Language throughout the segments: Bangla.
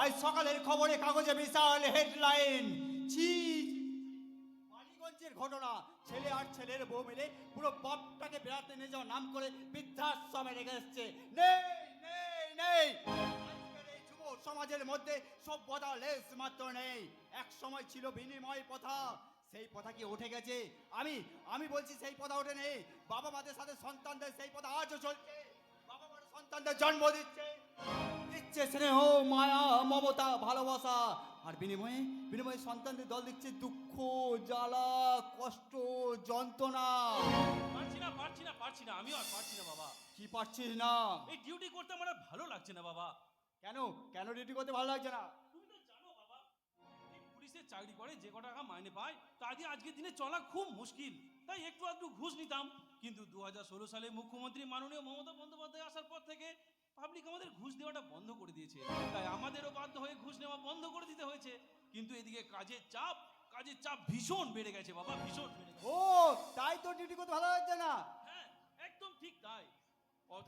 আজ সকালের খবরে কাগজে বিশাল হেডলাইন। ছি, বালিগঞ্জের ঘটনা, ছেলে আর ছেলের বউ মিলে পুরো বাপটাকে বেড়াতে নিয়ে যাওয়ার নাম করে বৃদ্ধাশ্রমে রেখে এসছে। নেই নেই নেই, আজকের এই যুব সমাজের মধ্যে সভ্যতা লেশ মাত্র নেই। এক সময় ছিল বিনিময় প্রথা, সেই প্রথা কি উঠে গেছে? আমি বলছি সেই প্রথা ওঠে নেই। বাবা মাদের সাথে সন্তানদের সেই প্রথা আজও চলছে। বাবা মার সন্তানদের জন্ম দিচ্ছে, দিচ্ছে স্নেহ, মায়া, মমতা, ভালোবাসা, আর বিনিময়ে বিনিময়ে সন্তানদের দল দিচ্ছে দুঃখ, জ্বালা, কষ্ট, যন্ত্রণা। পারছি না, আমিও আর পারছি না বাবা। কি পারছিস না? এই ডিউটি করতে আমার আর ভালো লাগছে না বাবা। কেন কেন ডিউটি করতে ভালো লাগছে না? তুমি তো জানো বাবা, এই পুলিশের চাকরি করে যে কটা টাকা মাইনে পায় তা দিয়ে আজকের দিনে চলা খুব মুশকিল। তাই একটু একটু ঘুষ নিতাম, কিন্তু 2016 সালে মুখ্যমন্ত্রী মাননীয় মমতা বন্দ্যোপাধ্যায় আসার পর থেকে পাবলিক আমাদের ঘুষ দেওয়াটা বন্ধ করে দিয়েছে। তাই আমাদেরও বাধ্য হয়ে ঘুষ নেওয়া বন্ধ করে দিতে হয়েছে। কিন্তু এদিকে কাজের চাপ ভীষণ বেড়ে গেছে বাবা, ভীষণ বেড়ে গেছে। ও, তাই তো ডিউটি করতে ভালো লাগছে না? হ্যাঁ, একদম ঠিক তাই।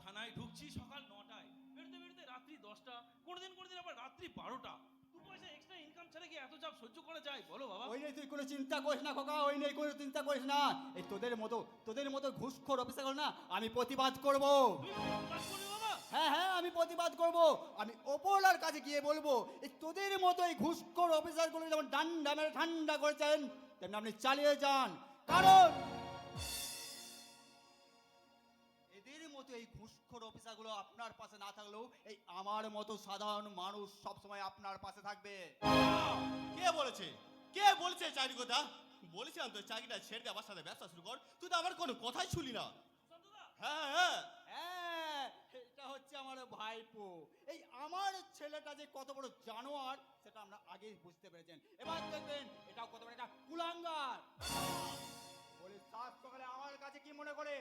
থানায় ঢুকছি সকাল 9টায়, বেরোতে বেরোতে রাত্রি 10টা, কোনোদিন আবার রাত্রি 12টা। 2 পয়সা এক্সট্রা ইনকাম ছাড়া কি এত চাপ সহ্য করা যায় বলো বাবা? ওই নিয়ে তুই কোনো চিন্তা করিস না খোকা, ওই নিয়ে কোনো চিন্তা করিস না। এই তোদের মতো ঘুষখোর অফিসার না, আমি প্রতিবাদ করব। তুমি প্রতিবাদ করবে বাবা? হ্যাঁ হ্যাঁ, আমি প্রতিবাদ করব। আমি ওপরওয়ালার কাছে গিয়ে বলবো, এই তোদের মতো এই ঘুষখোর অফিসারগুলো যেমন ডান্ডা মেরে ঠান্ডা করেছেন, তেমনি আপনি চালিয়ে যান। কারণ এদের মতো এই ঘুষখোর অফিসারগুলো আপনার পাশে না থাকলেও এই আমার মতো সাধারণ মানুষ সবসময় আপনার পাশে থাকবে। কে বলেছে চাকরি কথা? বলেছিলাম তো চাকরিটা ছেড়ে দিয়ে আমার সাথে ব্যবসা শুরু কর। তুই তো আমার কোনো কথাই শুনলি না। হ্যাঁ হ্যাঁ, হ্যাঁ, এটা হচ্ছে আমার ভাইপো। এই আমার ছেলেটা যে কত বড় জানোয়ার সেটা আমরা আগেই বুঝতে পেরেছেন। এবার দেখবেন এটাও কত বড় একটা কুলাঙ্গার। বলে সাত সকালে আমার কাছে কি মনে করে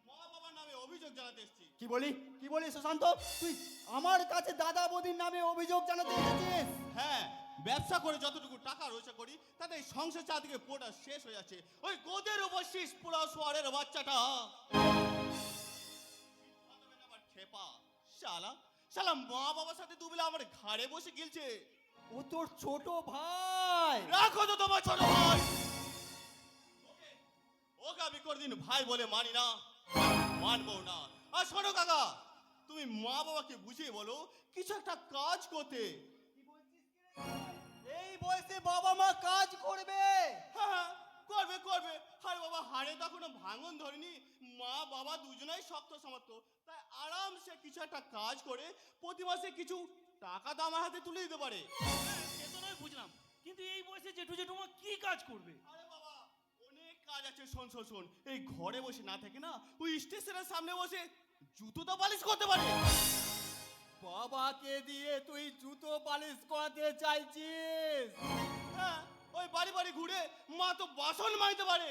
মা বাবার নামে অভিযোগ জানাতে এসেছি। কি বলি সুশান্ত, তুই আমার কাছে দাদা বৌদির নামে অভিযোগ জানাতে এসেছিস? হ্যাঁ, ব্যবসা করে যতটুকু টাকা রোজগার করি তাতে এই সংসার চারদিকে পোটা শেষ হয়ে যাচ্ছে। ওই গোদের উপর শীষ পুরা সোয়ারের বাচ্চাটা খেপা শালা মা বাবার সাথে দুবেলা আমার ঘাড়ে বসে গিলছে। ও তোর ছোট ভাই। রাখো তো তোমার ছোট ভাই, ওকে আমি কোনদিন ভাই বলে মানি না, মানবো না। আর শোনো কাকা, তুমি মা বাবাকে বুঝিয়ে বলো কিছু একটা কাজ করতে। এই বয়সে বাবা মা কাজ করবে? হ্যাঁ, করবে। আরে বাবা, হাড়ে তো এখনো ভাঙন ধরেনি। মা বাবা দুজনেই শক্ত সামর্থ্য, তাই আরামসে কিছু একটা কাজ করে প্রতি মাসে কিছু টাকা তো আমার হাতে তুলে দিতে পারে। সে তো নয় বুঝলাম, কিন্তু এই বয়সে জেঠুমা কি কাজ করবে? আরে বাবা, অনেক কাজ আছে। শোন, এই ঘরে বসে না থেকে না, ওই স্টেশনের সামনে বসে জুতো তো পালিশ করতে পারে। বাবাকে দিয়ে তুই জুতো পালিশ করাতে চাইছিস? হ্যাঁ, ওই বাড়ি ঘুরে মা তো বাসন মাজতে পারে।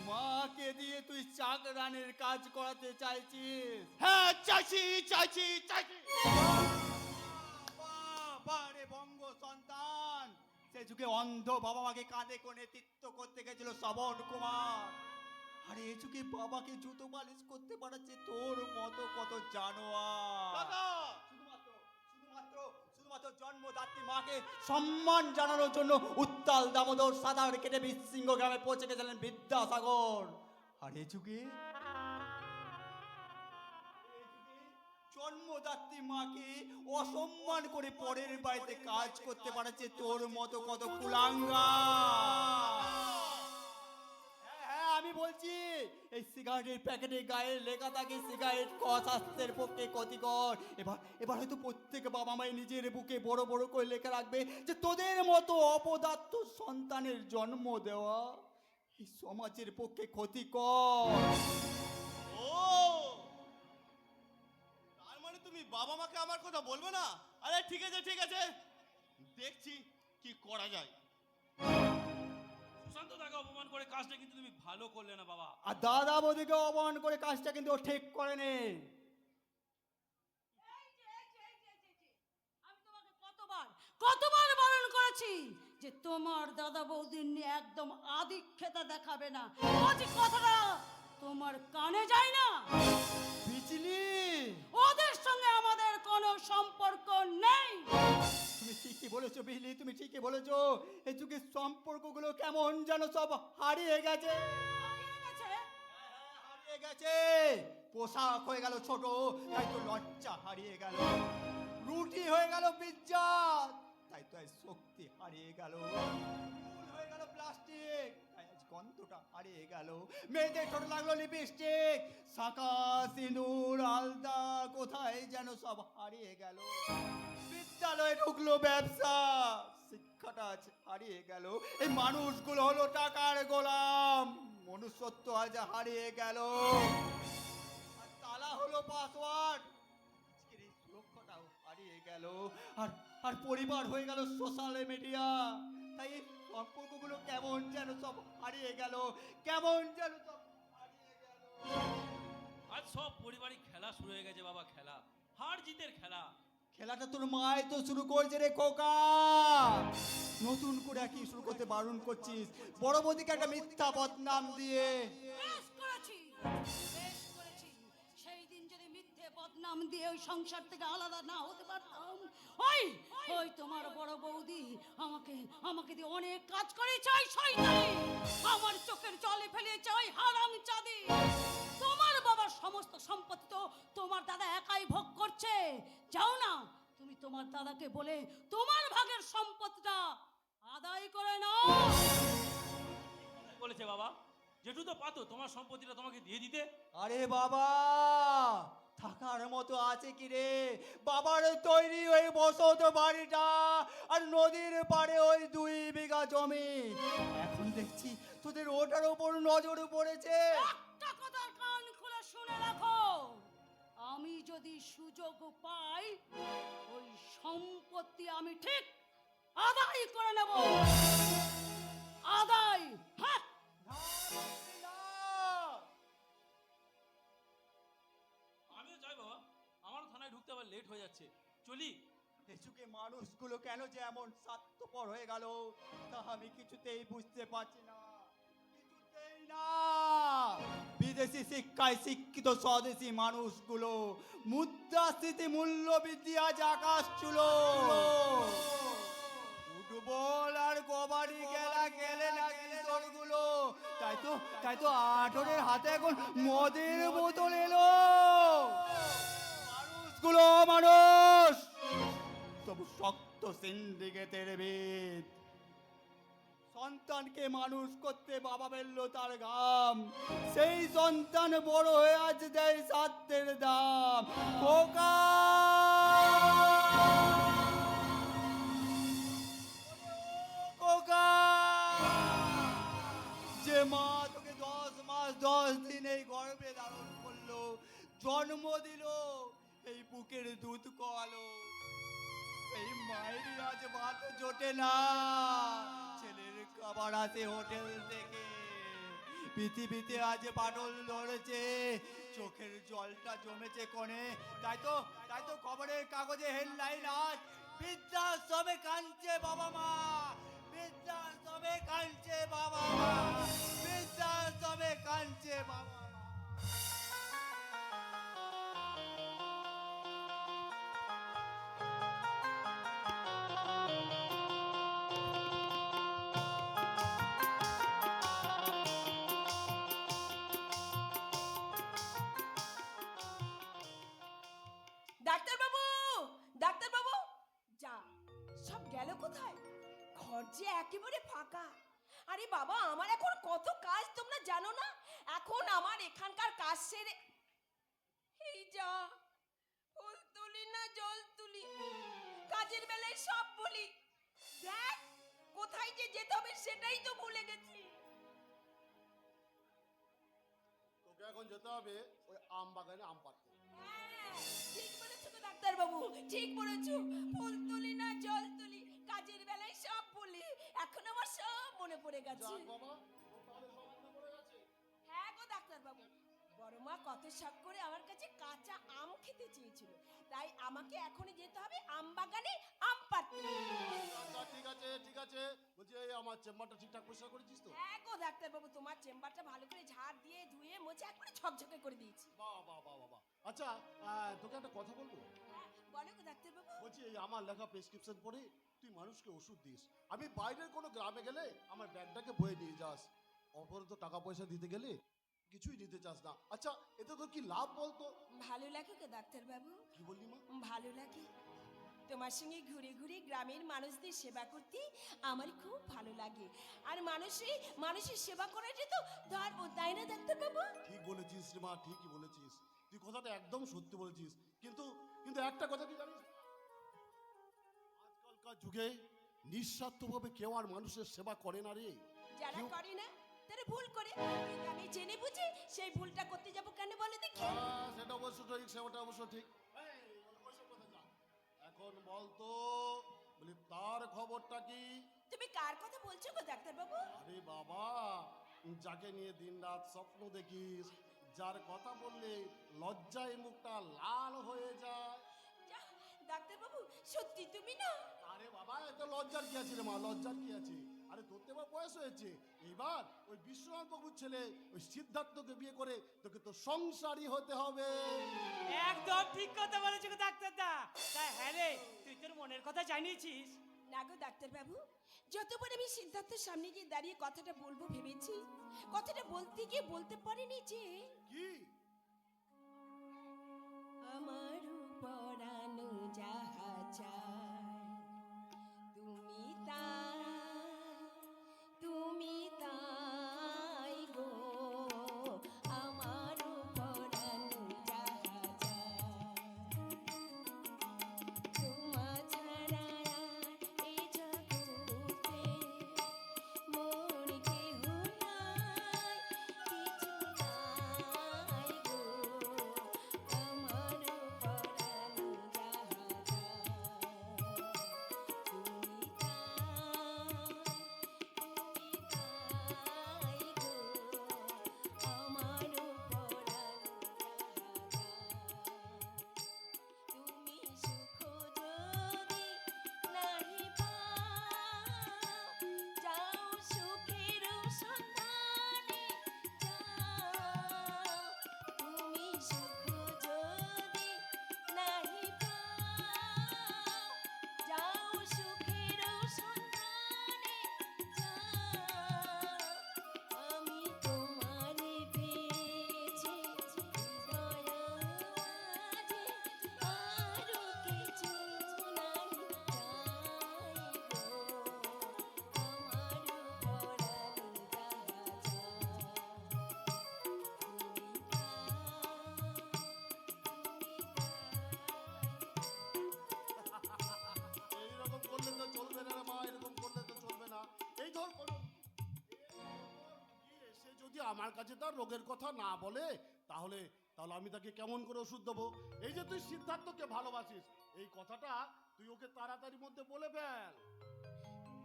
মাকে দিয়ে তুই চাকরানির কাজ করাতে চাইছিস? হ্যাঁ, চাইছি। বারে বঙ্গ সন্তান, সে যুগে অন্ধ বাবা মাকে কাঁধে করে নেতৃত্ব করতে গেছিল শ্রবণ কুমার। আরে এই যুগে বাবাকে জুতো পালিশ করতে পারাচ্ছে তোর মতো কত জানোয়ার। কাকা, শুধুমাত্র জন্মদাত্রী মাকে সম্মান জানানোর জন্য উত্তাল দামোদর সাদার কেটে বিশৃঙ্গ গ্রামে পৌঁছে গেছিলেন বিদ্যাসাগর। আর এ যুগে জন্মদাত্রী মাকে অসম্মান করে পরের বাড়িতে কাজ করতে পারছে তোর মতো কত কুলাঙ্গা। হ্যাঁ, আমি বলছি এই সিগারেটের প্যাকেটে গায়ে লেখা থাকে সিগারেট স্বাস্থ্যের পক্ষে ক্ষতিকর। এবার হয়তো প্রত্যেক বাবা মাই নিজের বুকে বড় বড় করে লেখা রাখবে যে তোদের মতো অপদার্থ সন্তানের জন্ম দেওয়া এই সমাজের পক্ষে ক্ষতিকর। ও, তার মানে তুমি বাবা মাকে আমার কথা বলবে না? আরে ঠিক আছে, দেখছি কি করা যায়। সুশান্ত দাকে অপমান করে কাজটা কিন্তু তুমি ভালো করলে না বাবা। আর দাদা বৌদিকে অপমান করে কাজটা কিন্তু ও ঠিক করেনি। আমি তোমাকে কতবার বারণ করেছি যে তোমার দাদা বৌদির নিয়ে একদম আদিক্ষেতা দেখাবে না। বলছি কথাটা তোমার কানে যায় না? বিজলি, ওদের সঙ্গে আমাদের কোনো সম্পর্ক নেই। তুমি ঠিকই বলেছো বিজলি, তুমি ঠিকই বলেছো। এই যুগের সম্পর্কগুলো কেমন যেন সব হারিয়ে গেছে। হারিয়ে গেছে? হারিয়ে গেছে। পোশাক হয়ে গেল ছোট, তাই তো লজ্জা হারিয়ে গেল। রুটি হয়ে গেল পিজ্জা, তাই তো আজ শক্তি হারিয়ে গেল। ফুল হয়ে গেল প্লাস্টিক, তাই আজ গন্ধটা হারিয়ে গেল। মেয়েদের ছোট লাগলো লিপস্টিক, শাঁখা সিঁদুর আলতা কোথায় যেন সব হারিয়ে গেল। বিদ্যালয়ে ঢুকলো ব্যবসা, শিক্ষাটা আজ হারিয়ে গেল। এই মানুষগুলো হলো টাকার গোলাম, মনুষ্যত্ব আজ হারিয়ে গেল। আর তালা হলো পাসওয়ার্ড, আজকের এই সুরক্ষাটাও হারিয়ে গেল। আর আর পরিবার হয়ে গেল সোশ্যাল মিডিয়া, তাই এই সম্পর্কগুলো কেমন যেন সব হারিয়ে গেল, কেমন যেন সব হারিয়ে গেল। আজ সব পরিবারিক খেলা শুরু হয়ে গেছে বাবা, খেলা হার জিতের খেলা। খেলাটা তোর মাই তো শুরু করেছে রে খোকা। নতুন করে কি শুরু করতে বারণ করছিস? বড় বৌদিকে একটা মিথ্যা বদনাম দিয়ে। বেশ করেছি, বেশ করেছি। সেই দিন যদি মিথ্যে বদনাম দিয়ে ওই সংসার থেকে আলাদা না হতে পারতাম, ওই ওই তোমার বড় বৌদি আমাকে আমাকে দিয়ে অনেক কাজ করেছে ওই শয়তানি। আমার চোখের জলে ফেলেছে ওই হারামজাদি। তোমার বাবার সমস্ত সম্পত্তি তো তোমার দাদা একাই ভোগ করছে। যাও না, তুমি তোমার দাদাকে বলে তোমার ভাগের সম্পত্তিটা আদায় করে নাও। বলেছে বাবা, জেঠু তো পাতো তোমার সম্পত্তিটা তোমাকে দিয়ে দিতে। আরে বাবা, থাকার মতো আছে কি রে? বাবার তৈরি ওই বসত বাড়িটা আর নদীর পাড়ে ওই 2 বিঘা জমি, এখন দেখছি তোদের ওটার উপর নজর পড়েছে। একটা কথার কান খুলে শুনে রাখো, আমি যদি সুযোগ পাই ওই সম্পত্তি আমি ঠিক আদায় করে নেব। আদায়, হ্যাঁ। আমিও যাই বাবা, আমারও থানায় ঢুকতে আবার লেট হয়ে যাচ্ছে, চলি। এই যুগে মানুষগুলো কেন যে এমন স্বার্থপর হয়ে গেল তা আমি কিছুতেই বুঝতে পারছি না, কিছুতেই না। বিদেশি শিক্ষায় শিক্ষিত স্বদেশি মানুষগুলো মুদ্রাস্ফীতি মূল্যবৃদ্ধি আজ আকাশ ছুলো। ফুটবল আর কবাডি খেলা খেলে না কিশোরগুলো, তাই তো আঠরের হাতে এখন মদের বোতল এলো। মানুষগুলো মানুষ তবু শক্ত সিন্ডিকেটের ভিত। সন্তানকে মানুষ করতে বাবা বেললো তার ঘাম, সেই সন্তান বড় হয়ে আজ দেয় স্বার্থের দাম। খোকা, খোকা, যে মা তোকে 10 মাস 10 দিন এই গর্ভে ধারণ করলো, জন্ম দিল, এই বুকের দুধ খাওয়ালো, এই মায়েরই আজ ভাত জোটে না, ছেলের খাবার আসে হোটেল থেকে। পৃথিবীতে আজ পাটল ধরেছে, চোখের জলটা জমেছে কোণে, তাই তো খবরের কাগজে হেডলাইন আজ বৃদ্ধাশ্রমে কাঁদছে বাবা মা, বৃদ্ধাশ্রমে কাঁদছে বাবা মা, বৃদ্ধাশ্রমে কাঁদছে বাবা মা। ডাক্তারবাবু, ডাক্তারবাবু, যা সব গেল কোথায়? ঘর যে একেবারে ফাঁকা। আরে বাবা, আমার এখন কত কাজ তোমরা জানো না? এখন আমার এখানকার কাজ সেরে এই যা, ফুল তুলি না জল তুলি, কাজের বেলায় সব বলি। দেখ কোথায় যে যেতে হবে সেটাই তো ভুলে গেছি। তোকে এখন যেতে হবে ওই আম বাগানে আম পাড়তে। হ্যাঁ, ঠিক বলেছো তো ডাক্তারবাবু, ঠিক বলেছো। ফুল তুলি না জল তুলি, কাজের বেলায় সব বলি। এখন আমার সব মনে পড়ে গেছে। যাক বাবা, তোর তাহলে সব মনে পড়ে গেছে। হ্যাঁ গো ডাক্তারবাবু, বড় মা কত শখ করে আমার কাছে কাঁচা আম খেতে চেয়েছিল, তাই আমাকে এখনই যেতে হবে আম বাগানে আম পাড়তে। আচ্ছা ঠিক আছে ঠিক আছে, বলছি এই আমার চেম্বারটা ঠিকঠাক পরিষ্কার করেছিস তো? হ্যাঁ গো ডাক্তারবাবু, তোমার চেম্বারটা ভালো করে ঝাড় দিয়ে ধুয়ে মুছে একবারে ঝকঝকে করে দিয়েছি। বাহ বাহ বাহ বাহ বাহ। আচ্ছা তোকে একটা কথা বলবো। হ্যাঁ, বলো গো ডাক্তারবাবু। বলছি এই আমার লেখা প্রেসক্রিপশন পড়ে তুই মানুষকে ওষুধ দিস, আমি বাইরের কোনো গ্রামে গেলে আমার ব্যাগটাকে বয়ে নিয়ে যাস, অপরে তো টাকা পয়সা দিতে গেলে কিছুই নিতে চাস না। আচ্ছা এতে তোর কি লাভ বলতো? ভালো লাগে গো ডাক্তারবাবু, কি বললি মা? ভালো লাগে। তোমার সঙ্গে ঘুরে ঘুরে গ্রামের মানুষদের সেবা করতে আমার খুব ভালো লাগে। আর মানুষের সেবা করাটা তো ধর্ম, তাই না ডাক্তারবাবু? ঠিক বলেছিস রে মা, ঠিকই বলেছিস, তুই কথাটা একদম সত্যি বলেছিস। কিন্তু কিন্তু একটা কথা কি জানিস, আজকালকার যুগে নিঃস্বার্থভাবে কেউ আর মানুষের সেবা করে না রে। যারা কেউ- করে না তারা ভুল করে, কিন্তু আমি জেনে বুঝে সেই ভুলটা করতে যাবো কেন বলে দেখি? সেটা অবশ্য ঠিক, সেটা অবশ্য ঠিক। এই, ওইসব কথা যা। এখন বলতো বলি তার খবরটা কি? তুমি কার কথা বলছো গো ডাক্তারবাবু? আরে বাবা, যাকে নিয়ে দিনরাত স্বপ্ন দেখিস, যার কথা বললে লজ্জায় মুখটা লাল হয়ে যায়। যা, ডাক্তারবাবু সত্যি তুমি না? আরে বাবা এত লজ্জার কি আছে রে মা, লজ্জার কি আছে? আরে তোর তো এবার বয়স হয়েছে, এইবার ওই বিশ্বনাথ বাবুর ছেলে ওই সিদ্ধার্থকে বিয়ে করে তোকে তো সংসারী হতে হবে। একদম ঠিক কথা বলেছো গো ডাক্তারদা। তাই হ্যাঁ রে, তুই তোর মনের কথা জানিয়েছিস। না গো ডাক্তারবাবু, যতবার আমি সিদ্ধার্থের সামনে গিয়ে দাঁড়িয়ে কথাটা বলবো ভেবেছি, কথাটা বলতে গিয়ে বলতে পারিনি যে কি? আমার পরানো যাহা চায় তুমি তাই গো, আমার পরানো যাহা চায় তোমা ছাড়া এই জগতে মোর কেহ নাই, কিছু নাই গো, আমার পরানো যাহা এইরকম করলে তো চলবে না রে মা, এরকম করলে তো চলবে না। এই ধর কোনো এসে যদি আমার কাছে তার রোগের কথা না বলে, তাহলে তাহলে আমি তাকে কেমন করে ওষুধ দেবো? এই যে তুই সিদ্ধার্থকে ভালোবাসিস, এই কথাটা তুই ওকে তাড়াতাড়ি মধ্যে বলে ফেল।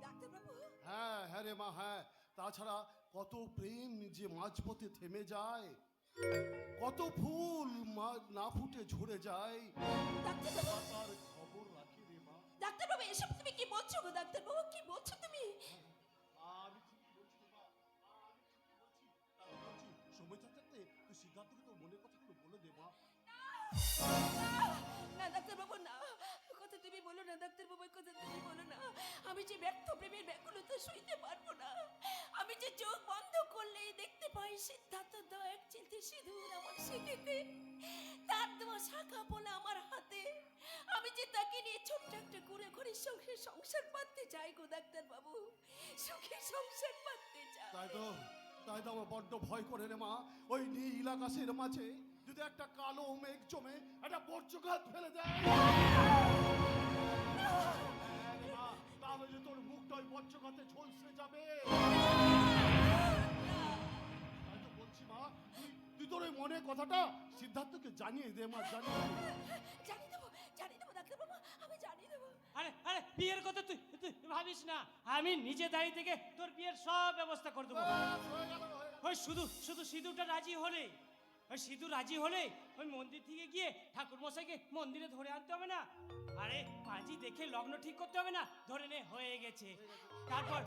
ডাক্তারবাবু, হ্যাঁ হ্যাঁ রে মা, হ্যাঁ। তাছাড়া কত প্রেম যে মাঝপথে থেমে যায়, কত ফুল না ফুটে ঝরে যায়, ডাক্তারবাবু, তার খবর রাখি রে মা। ডাক্তারবাবু এসব তুমি কি বলছো গো ডাক্তারবাবু, কি বলছো তুমি? আমি ঠিকই বলছি মা, আমি ঠিকই বলছি। তাই বলছি, সময় থাকতে তুই সিদ্ধার্থকে তোর মনের কথাগুলো বলে দে মা। না ডাক্তারবাবু না, কথা তুমি বলো না ডাক্তারবাবু, কথা তুমি বলো না। আমি যে ব্যর্থ প্রেমের ব্যাকুলতা সইতে পারবো না। আমি যে চোখ বন্ধ করলেই দেখতে পাই সিদ্ধার্থ দেওয়া এক চিলতে সিঁদুর আমার সিঁথিতে, তার দেওয়া শাখা পোলা আমার হাতে। আমি যে তাকে নিয়ে ছোট্ট একটা করে ঘরে সুখে সংসার পাততে চাই গো ডাক্তারবাবু, সুখে সংসার পাততে চাই। তাই তো আমার বড্ড ভয় করে রে মা, ওই নীল আকাশের মাঝে যদি একটা কালো মেঘ জমে একটা বর্জ্যঘাত ফেলে দেয়, হ্যাঁ রে মা, তাহলে যে তোর মুখটা ওই বর্জ্যঘাতে ঝলসে যাবে। তাই তো বলছি মা, তুই তোর ওই মনের কথাটা সিদ্ধার্থকে জানিয়ে দে মা, জানিয়ে দে। জানিয়ে দেবো ডাক্তারবাবু, আমি জানিয়ে দেবো। আরে আরে, বিয়ের কথা তুই তুই ভাবিস না, আমি নিজে দাঁড়িয়ে থেকে তোর বিয়ের সব ব্যবস্থা করে দেবো। ব্যাস, হয়ে গেল, হয়ে গেল। ওই শুধু শুধু সিঁদুরটা রাজি হলে, ওই সিঁদুর রাজি হলে ওই মন্দির থেকে গিয়ে ঠাকুর মশাইকে মন্দিরে ধরে আনতে হবে না। আরে পাঁজি দেখে লগ্ন ঠিক করতে হবে না, ধরে নে হয়ে গেছে। তারপর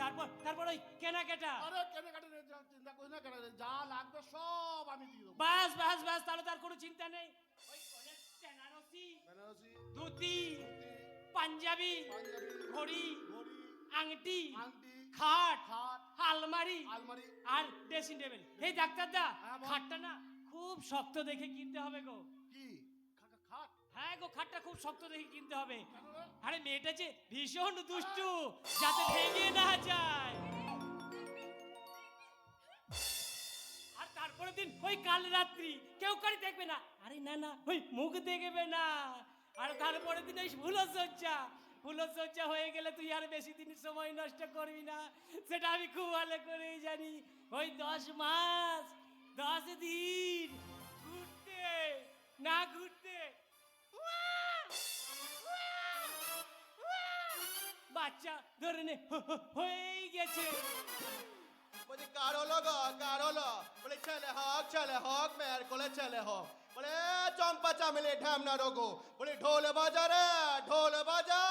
তারপর তারপর ওই কেনাকাটা। আরে কেনাকাটা নিয়ে চিন্তা করিস না, কেনা যা লাগবে সব আমি দিয়ে দেবো। বাস বাস বাস, তাহলে তার কোনো চিন্তা নেই। ওই কনের বেনারসি, বেনারসি, ধুতি, পাঞ্জাবি, পাঞ্জাবি, ঘড়ি, ঘড়ি, আংটি, আংটি, খাট, খাট, আলমারি আলমারি। আর ড্রেসিং টেবিল। এই ডাক্তারদা, হ্যাঁ, বল। খাটটা না খুব শক্ত দেখে কিনতে হবে গো। কি খাট? হ্যাঁ গো, খাটটা খুব শক্ত দেখে কিনতে হবে। আরে মেয়েটা যে ভীষণ দুষ্টু, যাতে ভেঙে না যায়। আর তারপরের দিন ওই কাল রাত্রি কেউ কারি দেখবে না। আরে না না, ওই মুখ দেখবে না। আর তারপরের দিন ওই ফুলসজ্জা হয়ে গেলে তুই আর বেশি দিন সময় নষ্ট করবি না, সেটা আমি খুব ভালো করেই জানি। ওই 10 মাস 10 দিন ঘুরতে না ঘুরতে বাচ্চা ধরে নে হয়েই গেছে। বলি কার হলো গো, কার হলো? বলে ছেলে হোক মেয়ের কোলে ছেলে হোক। বলে চম্পা চামেলি ঢ্যামনা রোগো। বলি ঢোল বাজা রে, ঢোল বাজা।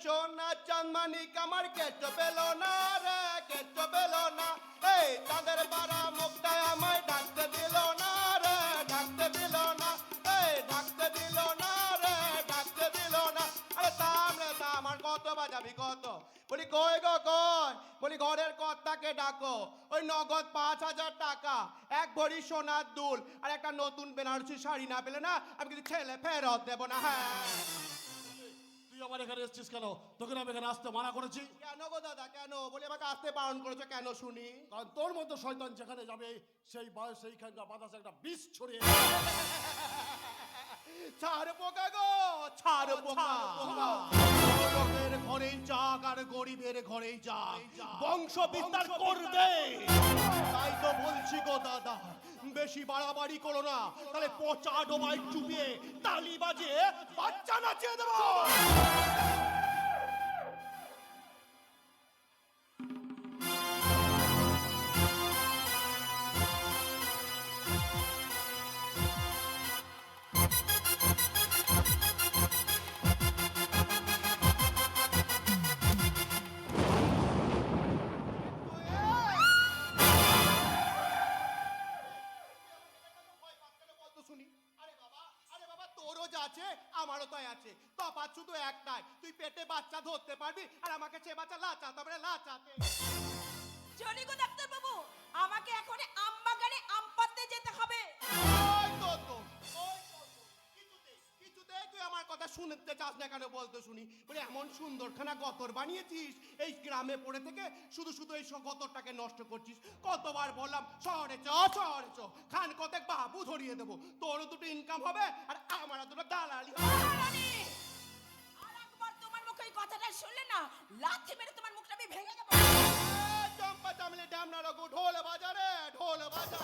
সোনা চাঁদমানি কামার কেটো পেলো না রে, কেটো পেলো না। এই তাদের পাড়া মুখটায় আমায় ডাকতে দিল না রে, ডাকতে দিল না। এই ডাকতে দিল না রে, ডাকতে দিল না। আরে থাম রে থাম, আর কত বাজাবি কত? বলি কই গো কই? বলি ঘরের কর্তাকে ডাকো। ওই নগদ 5,000 টাকা, এক ভরি সোনার দুল আর একটা নতুন বেনারসি শাড়ি না পেলে না আমি কিন্তু ছেলে ফেরত দেবো না। হ্যাঁ তুই আমার এখানে এসেছিস কেন? তোকে না আমি এখানে আসতে মানা করেছি? কেন গো দাদা কেন? বলি আমাকে আসতে বারণ করেছো কেন শুনি? কারণ তোর মতো শয়তান যেখানে যাবে সেই বয়স সেইখানকার বাতাসে একটা বিষ ছড়িয়ে ছাড় পোকা গো, ছাড় পোকা। লোকের ঘরেই যাক আর গরিবের ঘরেই যাক, বংশ বিস্তার করবে। তাই তো বলছি গো দাদা, বেশি বাড়াবাড়ি করো না, তাহলে পচা ডোবায় চুপিয়ে তালি বাজিয়ে বাচ্চা নাচিয়ে দেবো। তোরও যা আছে আমারও তাই আছে, তফাৎ শুধু একটাই, তুই পেটে বাচ্চা ধরতে পারবি আর আমাকে সে বাচ্চা লাচাতে হবে লাচাতে। চলি গো ডাক্তার বাবু, আমাকে এখন আম বাগানে আম পাড়তে যেতে হবে। ওই তো তো, ওই তো তো। কিছুতে তুই আমার কথা শুনতে চাস না কেন বলতো শুনি? বলে এমন সুন্দরখানা গতর বানিয়েছিস, এই গ্রামে পড়ে থেকে শুধু শুধু এই সব গতরটাকে নষ্ট করছিস। কতবার বললাম শহরে চ, শহরে চ, খান কতেক বাবু ধরিয়ে দেবো, তোরও দুটো ইনকাম হবে আর আমারও দুটো দালালি হবে। রানী, আর একবার তোমার মুখে এই কথাটা শুনলে না, লাথি মেরে তোমার মুখটা আমি ভেঙে দেবো। চম্পা চামলে ড্যামনা রঘু, ঢোল বাজা রে, ঢোল বাজা।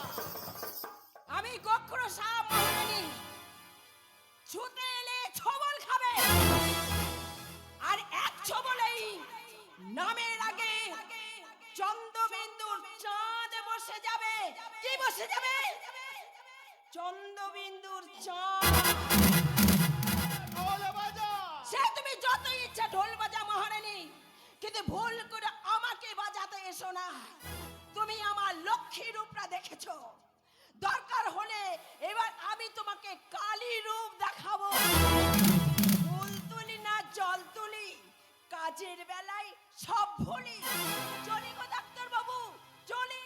আমি গোখর শাহ মহারানী, ছুটে এলে ছবল খাবে, আর এক ছবলেই নামের আগে চন্দ্রবিন্দুর চাঁদ বসে যাবে। কি বসে যাবে? চন্দ্রবিন্দুর চাঁদ। ঢোল বাজা। সে তুমি যত ইচ্ছা ঢোল বাজা মহারানী, কিন্তু ভুল করে আমাকে বাজাতে এসো না। তুমি আমার লক্ষ্মী রূপটা দেখেছো, দরকার হলে এবার আমি তোমাকে কালী রূপ দেখাবো। ফুল তুলি না জল তুলি, কাজের বেলায় সব ভুলি। চলি গো ডাক্তার বাবু, চলি।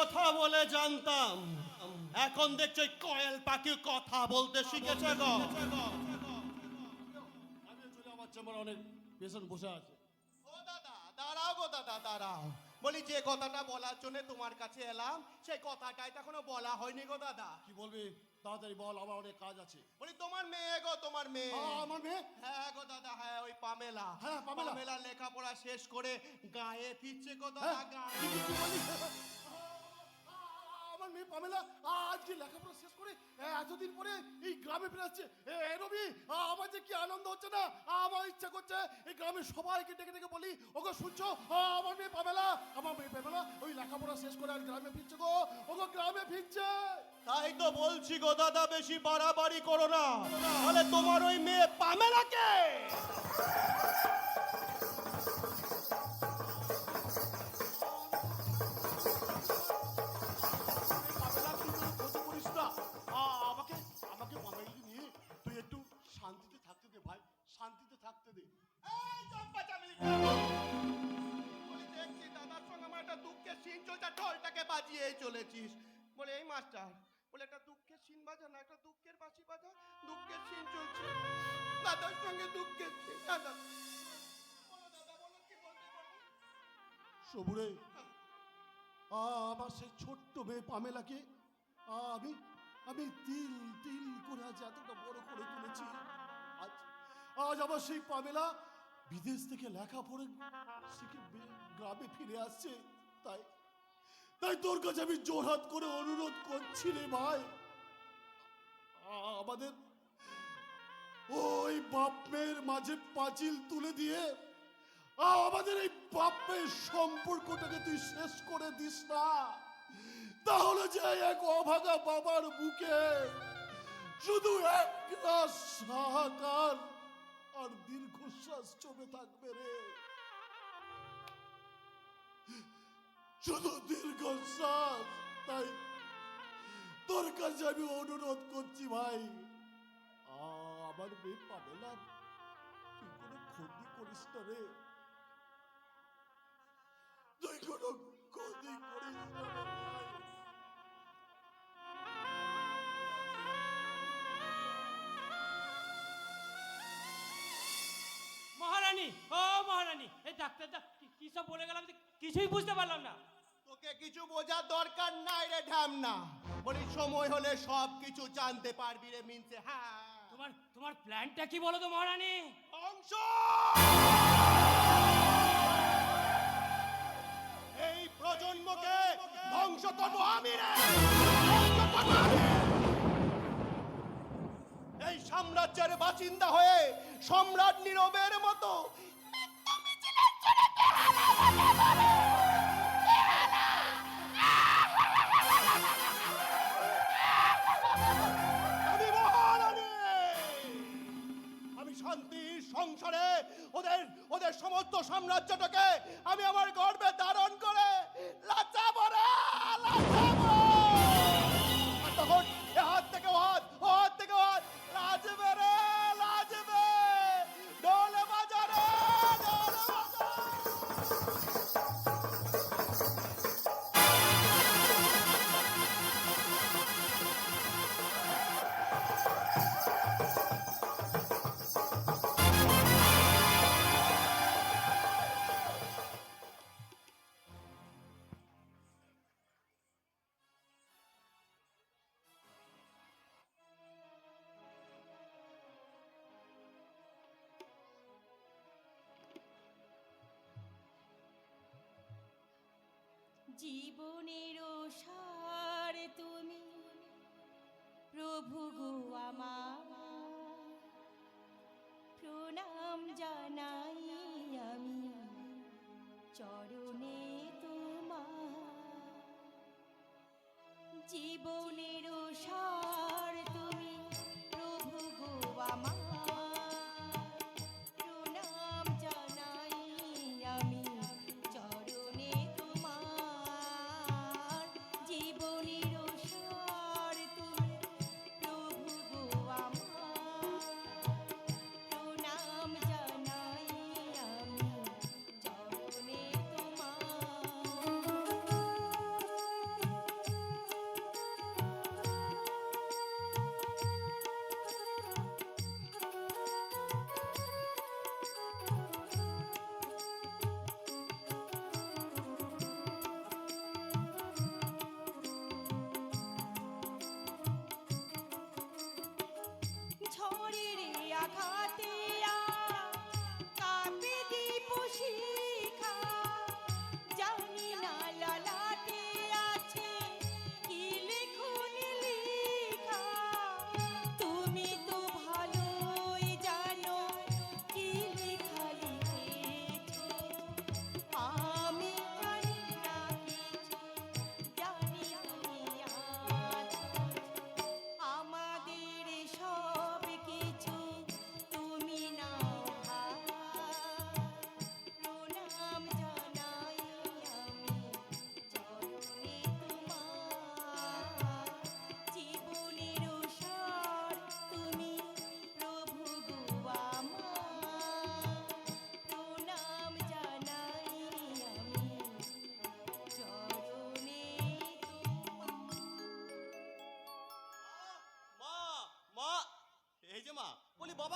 কথা বলে জানতাম, এখন দেখছো এই কয়েল পাখি কথা বলতে শিখেছে গো। আমি চলে আমার চেম্বারে অনেক পেশেন্ট বসে আছে। ও দাদা, দাঁড়াও গো দাদা, দাঁড়াও। বলি যে কথাটা বলার জন্য তোমার কাছে এলাম, সেই কথাটাই তো এখনো বলা হয়নি গো দাদা। কি বলবি তাড়াতাড়ি বল, আমার অনেক কাজ আছে। বলি তোমার মেয়ে গো, তোমার মেয়ে। আমার মেয়ে? হ্যাঁ গো দাদা, হ্যাঁ ওই পামেলা। হ্যাঁ, পামেলা। পামেলা লেখাপড়া শেষ করে গায়ে ফিরছে গো দাদা, হ্যাঁ, গায়ে। কি বলিস? আমার মেয়ে পামেলা আজকে লেখাপড়া শেষ করে এতদিন পরে এই গ্রামে ফিরে আসছে। রবি, আমার যে কি আনন্দ হচ্ছে না, আমার ইচ্ছা করছে এই গ্রামের সবাইকে ডেকে ডেকে বলি, ওগো শুনছো, আমার মেয়ে পামেলা, আমার মেয়ে পামেলা ওই লেখাপড়া শেষ করে আর গ্রামে ফিরছে গো, ওগো গ্রামে ফিরছে। তাই তো বলছি গো দাদা, বেশি বাড়াবাড়ি করো না, তাহলে তোমার ওই মেয়ে পামেলাকে। পামেলা, তুই কোনো ক্ষতি করিস না। আমাকে আমাকে পামেলাকে নিয়ে তুই একটু শান্তিতে থাকতে দে ভাই, শান্তিতে থাকতে দে। এই চম্পা চামেলি, বলি দেখছি দাদার সঙ্গে আমার একটা দুঃখের সিন চলছে, ঢোলটাকে বাজিয়ে চলেছিস। বলে এই মাস্টার, বলে একটা দুঃখের সিন বাজা না, একটা দুঃখের বাঁশি বাজা। দুঃখের সিন চলছে, দাদার সঙ্গে দুঃখের সিন। দাদা বলো, দাদা বলো, কি বলতে বলো। সবুরে, আমার সেই ছোট্ট মেয়ে পামেলাকে আমি আমি তিল তিল করে আজ এতটা বড় করে তুলেছি। আজ আজ আমার সেই পামেলা বিদেশ থেকে লেখাপড়ে শিখে গ্রামে ফিরে আসছে। তাই তাই তোর কাছে আমি জোরহাত করে অনুরোধ করছি রে ভাই, আমাদের ওই বাপ মেয়ের মাঝে পাঁচিল তুলে দিয়ে আমাদের এই বাপের সম্পর্কটাকে তুই শেষ করে দিস না, তাহলে যে এক অভাগা বাবার বুকে শুধু এক রাস হাহাকার আর দীর্ঘশ্বাস চলে থাকবে রে, শুধু দীর্ঘশ্বাস। তাই তোর কাছে আমি অনুরোধ করছি ভাই, আমার মেয়ে পামেলা তুই কোনো ক্ষতি করিস না রে, তুই কোনো ক্ষতি করিস না রে ভাই। মহারানী, ও মহারানী, এই ডাক্তারটা কি সব বলে গেলাম যে কিছুই বুঝতে পারলাম না। তোকে কিছু বোঝার দরকার নাই রে ঢ্যামনা, বলি সময় হলে সব কিছু জানতে পারবি রে মিনছে। হ্যাঁ, তোমার তোমার প্ল্যানটা কি বলো তো মহারানী? অংশ এই প্রজন্মকে ধ্বংস করবো আমি রে, ধ্বংস করবো আমি। এই সাম্রাজ্যের বাসিন্দা হয়ে সম্রাট নীরবের মতো আমি মহারানী, আমি শান্তির সংসারে ওদের ওদের সমস্ত সাম্রাজ্যটাকে আমি আমার গর্বে ধারণ করে লাচাবো রে, লাচাবো। আর তখন এ হাত থেকে ও হাত, ও হাত থেকে ও হাত, লাজবে রে, লাজবে। ঢোলে বাজা রে, ঢোলে বাজা। জীবনের সার তুমি প্রভু গো আমার, প্রণাম জানাই আমি চরণে তোমার। জীবনের সার তুমি প্রভু গো আমার, প্রণাম জানাই আমি চরণে তোমার। জীবনের সার তুমি প্রভু গো আমার, প্রণাম জানাই আমি চরণে তোমার।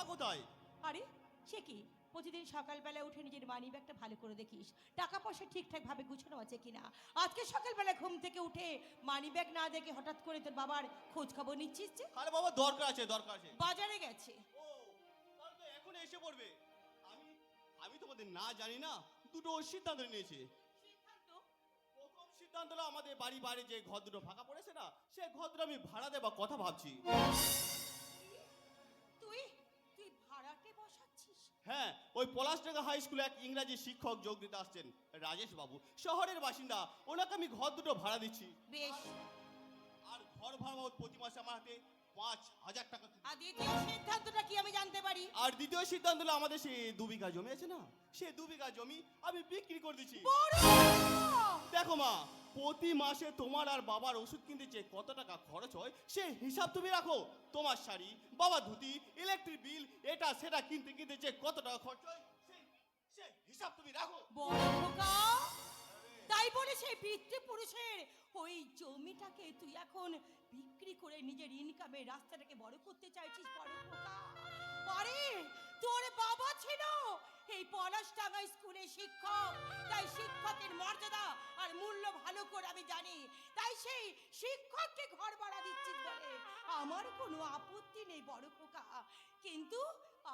টাকা কোথায়? আরে সে কি, প্রতিদিন সকালবেলা উঠে নিজের মানি ব্যাগটা ভালো করে দেখিস টাকা পয়সা ঠিকঠাক ভাবে গুছানো আছে কিনা। আজকে সকালবেলা ঘুম থেকে উঠে মানি ব্যাগ না দেখে হঠাৎ করে তোর বাবার খোঁজ খবর নিচ্ছিস যে? আরে বাবা দরকার আছে, দরকার আছে। বাজারে গেছে। ও তাহলে তো এখন এসে পড়বে। আমি আমি তোমাদের না জানি না দুটো সিদ্ধান্ত নিয়েছি। সিদ্ধান্ত? প্রথম সিদ্ধান্ত হলো আমাদের বাড়ি বাইরে যে ঘর দুটো ফাঁকা পড়েছে না, সেই ঘর দুটো আমি ভাড়া দেবার কথা ভাবছি। তুই তুই ভাড়াটে বসাচ্ছিস? হ্যাঁ, ওই পলাশডাঙ্গা হাই স্কুলে এক ইংরাজি শিক্ষক যোগ দিতে আসছেন, রাজেশ বাবু, শহরের বাসিন্দা। ওনাকে আমি ঘর দুটো ভাড়া দিচ্ছি। বেশ। আর ঘর ভাড়া বাবদ প্রতি মাসে আমার হাতে 5,000 টাকা দিতে। আর দ্বিতীয় সিদ্ধান্তটা কি আমি জানতে পারি? আর দ্বিতীয় সিদ্ধান্ত হলো আমাদের সেই 2 বিঘা জমি আছে না, সেই 2 বিঘা জমি আমি বিক্রি করে দিচ্ছি। বড়! দেখো মা, প্রতি মাসে তোমার আর বাবার ওষুধ কিনতে যে কত টাকা খরচ হয় সে হিসাব তুমি রাখো। তোমার শাড়ি, বাবার ধুতি, ইলেকট্রিক বিল, এটা সেটা কিনতে কিনতে যে কত টাকা খরচ হয় সে হিসাব তুমি রাখো। বড় খোকা, তাই বলে সেই পিতৃপুরুষের ওই জমিটাকে তুই এখন বিক্রি করে নিজের ইনকামের রাস্তাটাকে বড় করতে চাইছিস? বড় খোকা, আরে তোর বাবা ছিল এই পলাশডাঙ্গা স্কুলের শিক্ষক, তাই শিক্ষকের মর্যাদা আর মূল্য ভালো করে আমি জানি। তাই সেই শিক্ষককে ঘর ভাড়া দিচ্ছিস বলে আমার কোনো আপত্তি নেই বড় খোকা, কিন্তু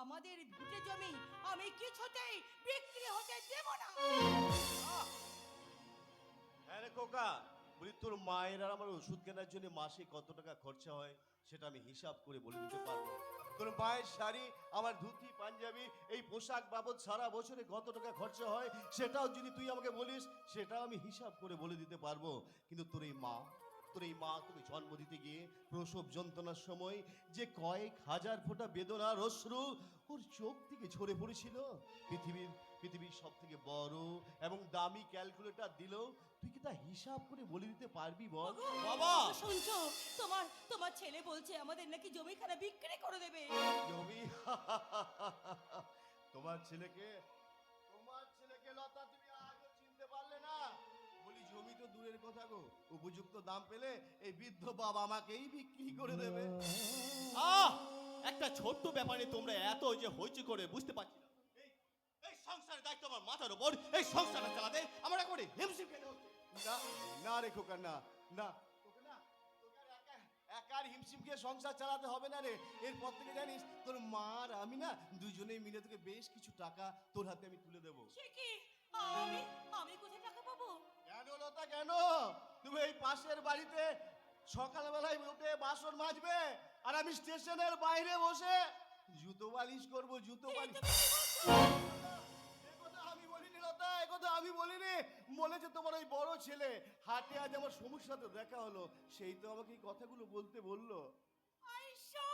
আমাদের ভিটে জমি আমি কিছুতেই বিক্রি হতে দেব না। হ্যাঁ রে খোকা, বলি তোর মায়ের আর আমার ওষুধ কেনার জন্য মাসে কত টাকা খরচা হয় সেটা আমি হিসাব করে বলে দিতে পারবো। তোর মায়ের শাড়ি, আমার ধুতি পাঞ্জাবি, এই পোশাক বাবদ সারা বছরে কত টাকা খরচা হয় সেটাও যদি তুই আমাকে বলিস সেটাও আমি হিসাব করে বলে দিতে পারবো। কিন্তু তোর এই মা তোকে জন্ম দিতে গিয়ে প্রসব যন্ত্রণার সময় যে কয়েক হাজার ফোঁটা বেদনার অশ্রু ওর চোখ থেকে ঝরে পড়েছিল, পৃথিবীর সব থেকে বড় এবং দামি ক্যালকুলেটর দিল, তুই কি তা হিসাব করে বলে দিতে পারবি বল? বাবা! শুনছো, তোমার ছেলে বলছে আমাদের নাকি জমিখানা বিক্রি করে দেবে। জমি? তোমার ছেলেকে লতা তুমি আজও চিনতে পারলে না? বলি জমি তো দূরের কথা গো, উপযুক্ত দাম পেলে এই বৃদ্ধ বাবা আমাকেই বিক্রি করে দেবে। একটা ছোট্ট ব্যাপারে তোমরা এত যে হইচই করে বুঝতে পারছি না। এই সংসারের দায়িত্ব আমার মাথার উপর, এই সংসারটা চালাতে আমার করে হিমশিম খেতে হচ্ছে। না রে খোকা, না না তোকে না, তোকে আর একার হিমশিম খেয়ে সংসার চালাতে হবে না রে। এরপর থেকে জানিস তোর মা আর আমি না দুজনেই মিলে তোকে বেশ কিছু টাকা তোর হাতে আমি তুলে দেবো। সে কি, আমি কোথায় টাকা পাবো? কেন লতা, কেন? তুমি এই পাশের বাড়িতে সকালবেলায় উঠে বাসন মাজবে আর আমি স্টেশনের বাইরে বসে জুতো বালিশ করবো, জুতো বালিশ। একথা আমি বলিনি লতা, একথা আমি বলিনি। বলেছে তোমার ওই বড় ছেলে, হাটে আজ আমার সমুর সাথে দেখা হলো, সেই তো আমাকে এই কথাগুলো বলতে বললো। আইসা